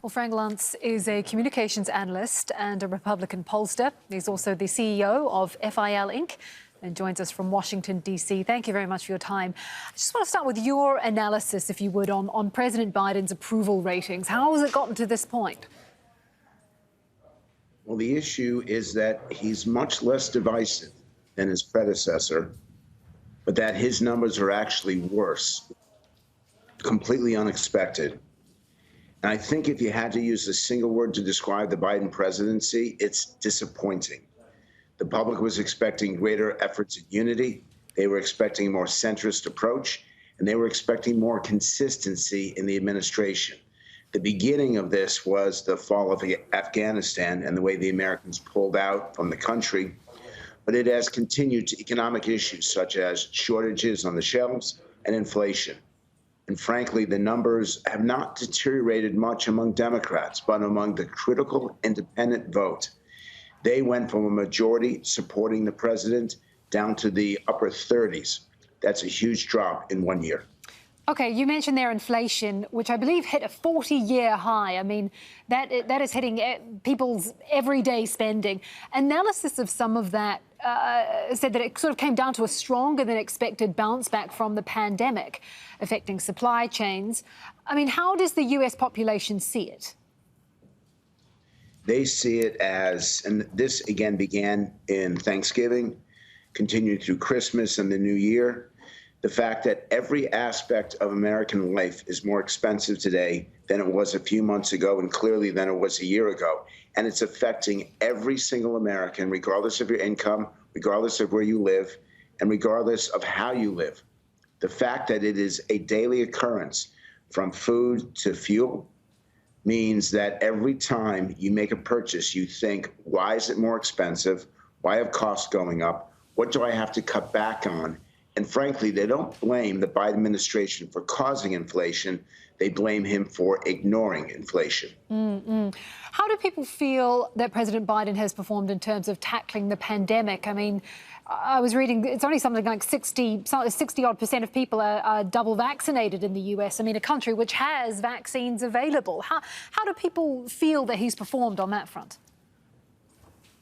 Well, Frank Luntz is a communications analyst and a Republican pollster. He's also the CEO of FIL Inc. and joins us from Washington, D.C. Thank you very much for your time. I just want to start with your analysis, if you would, on President Biden's approval ratings. How has it gotten to this point? Well, the issue is that he's much less divisive than his predecessor, but that his numbers are actually worse, completely unexpected. And I think if you had to use a single word to describe the Biden presidency, it's disappointing. The public was expecting greater efforts at unity. They were expecting a more centrist approach, and they were expecting more consistency in the administration. The beginning of this was the fall of Afghanistan and the way the Americans pulled out from the country. But it has continued to economic issues such as shortages on the shelves and inflation. And frankly, the numbers have not deteriorated much among Democrats, but among the critical independent vote. They went from a majority supporting the president down to the upper 30s. That's a huge drop in 1 year. OK, you mentioned their inflation, which I believe hit a 40-year high. I mean, that is hitting people's everyday spending. Analysis of some of that said that it sort of came down to a stronger than expected bounce back from the pandemic, affecting supply chains. I mean, how does the US population see it? They see it as, and this again began in Thanksgiving, continued through Christmas and the New Year, the fact that every aspect of American life is more expensive today than it was a few months ago, and clearly than it was a year ago. And it's affecting every single American, regardless of your income, regardless of where you live, and regardless of how you live. The fact that it is a daily occurrence, from food to fuel, means that every time you make a purchase, you think, why is it more expensive? Why have costs going up? What do I have to cut back on? And frankly, they don't blame the Biden administration for causing inflation. They blame him for ignoring inflation. How do people feel that President Biden has performed in terms of tackling the pandemic? I mean, I was reading it's only something like 60-odd% of people are double vaccinated in the US. I mean, a country which has vaccines available. How do people feel that he's performed on that front?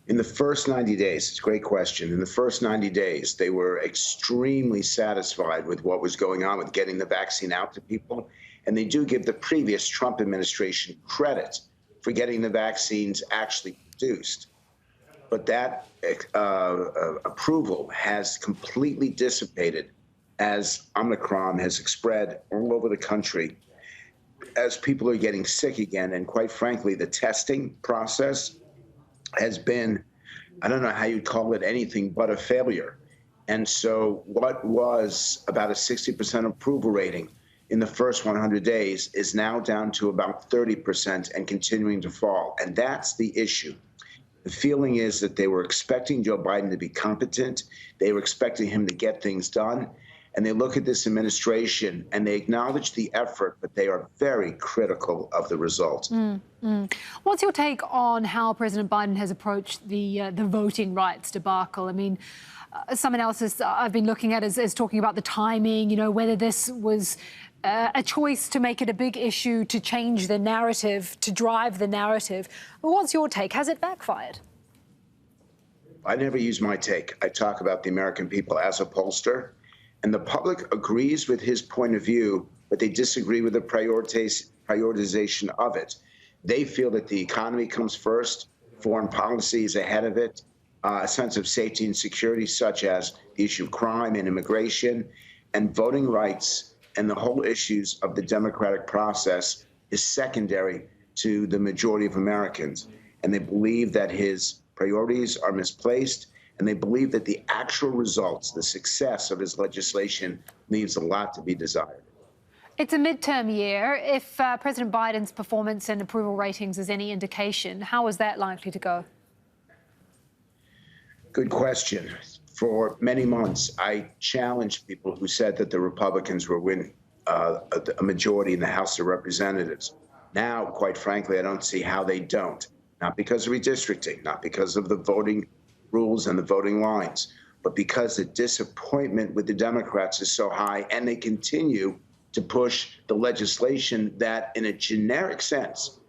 In the first 90 days, it's a great question. In the first 90 days, they were extremely satisfied with what was going on with getting the vaccine out to people. And they do give the previous Trump administration credit for getting the vaccines actually produced. But that approval has completely dissipated as Omicron has spread all over the country, as people are getting sick again. And quite frankly, the testing process has been, I don't know how you'd call it, anything but a failure. And so what was about a 60% approval rating in the first 100 days is now down to about 30% and continuing to fall. And that's the issue. The feeling is that they were expecting Joe Biden to be competent. They were expecting him to get things done. And they look at this administration and they acknowledge the effort, but they are very critical of the result. What's your take on how President Biden has approached the voting rights debacle? I mean, some analysis I've been looking at is talking about the timing, you know, whether this was a choice to make it a big issue, to change the narrative, to drive the narrative. Well, what's your take? Has it backfired? I never use my take. I talk about the American people as a pollster. And the public agrees with his point of view, but they disagree with the prioritization of it. They feel that the economy comes first, foreign policy is ahead of it, a sense of safety and security, such as the issue of crime and immigration, and voting rights and the whole issues of the democratic process is secondary to the majority of Americans. And they believe that his priorities are misplaced. And they believe that the actual results, the success of his legislation, leaves a lot to be desired. It's a midterm year. If President Biden's performance and approval ratings is any indication, how is that likely to go? Good question. For many months, I challenged people who said that the Republicans were winning a majority in the House of Representatives. Now, quite frankly, I don't see how they don't. Not because of redistricting, not because of the voting rules and the voting lines, but because the disappointment with the Democrats is so high, and they continue to push the legislation that, in a generic sense,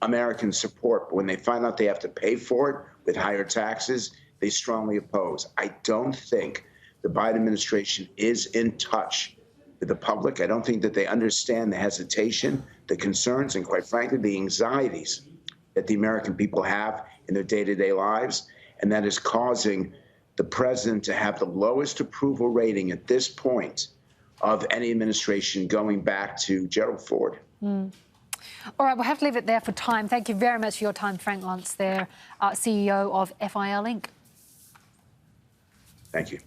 American support. But when they find out they have to pay for it with higher taxes, they strongly oppose. I don't think the Biden administration is in touch with the public. I don't think that they understand the hesitation, the concerns, and quite frankly, the anxieties that the American people have in their day-to-day lives. And that is causing the president to have the lowest approval rating at this point of any administration going back to Gerald Ford. All right, we'll have to leave it there for time. Thank you very much for your time, Frank Luntz, there, CEO of FIL Inc. Thank you.